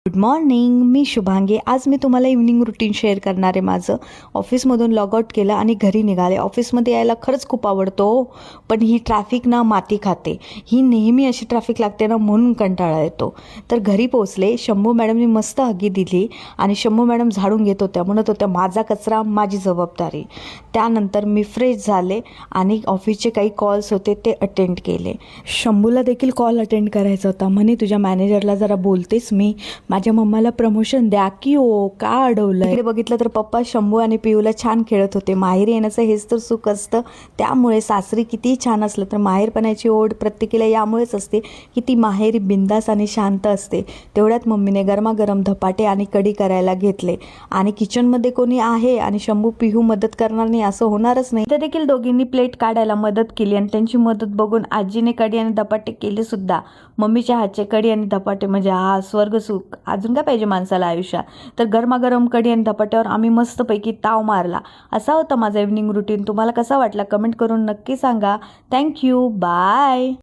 Good morning, मी शुभांगी. आज मी तुम्हाला evening routine share करणार आहे. माझं ऑफिसमधून लॉग आउट केलं आणि घरी निघाले. ऑफिसमध्ये यायला खरंच खूप आवडतो, पण ही ट्रॅफिक ना माती खाते. ही नेहमी अशी ट्रॅफिक लागते ना, म्हणून कंटाळा येतो. तर घरी पोचले. शंभू मॅडमनी मस्त हगी दिली आणि शंभू मॅडम झाडून घेत होत्या. म्हणत होत्या माझा कचरा माझी जबाबदारी. त्यानंतर मी फ्रेश झाले आणि ऑफिसचे काही कॉल्स होते ते अटेंड केले. शंभूला देखील कॉल अटेंड करायचा होता. म्हणे तुझ्या मॅनेजरला जरा बोलतेस मी, माझ्या मम्माला प्रमोशन द्या की हो, का अडवलं. इकडे बघितलं तर पप्पा शंभू आणि पियूला छान खेळत होते. माहेरी येण्याचं हेच तर सुख असतं. त्यामुळे सासरी कितीही छान असलं तर माहेरपणाची ओढ प्रत्येकीला यामुळेच असते की ती माहेरी बिंदास आणि शांत असते. तेवढ्यात मम्मीने गरमागरम धपाटे आणि कढी करायला घेतले आणि किचनमध्ये कोणी आहे आणि शंभू पिहू मदत करणार नाही असं होणारच नाही. तर देखील दोघींनी प्लेट काढायला मदत केली आणि त्यांची मदत बघून आजीने कढी आणि धपाटे केले सुद्धा. मम्मीच्या हातचे कढी आणि धपाटे म्हणजे हा स्वर्ग सुख. अजून काय पाहिजे माणसाला आयुष्यात. तर गरमागरम कढी आणि धपाट्यावर आम्ही मस्तपैकी ताव मारला. असा होता माझा इव्हनिंग रुटीन. तुम्हाला कसा वाटला कमेंट करून नक्की सांगा. Thank you, bye.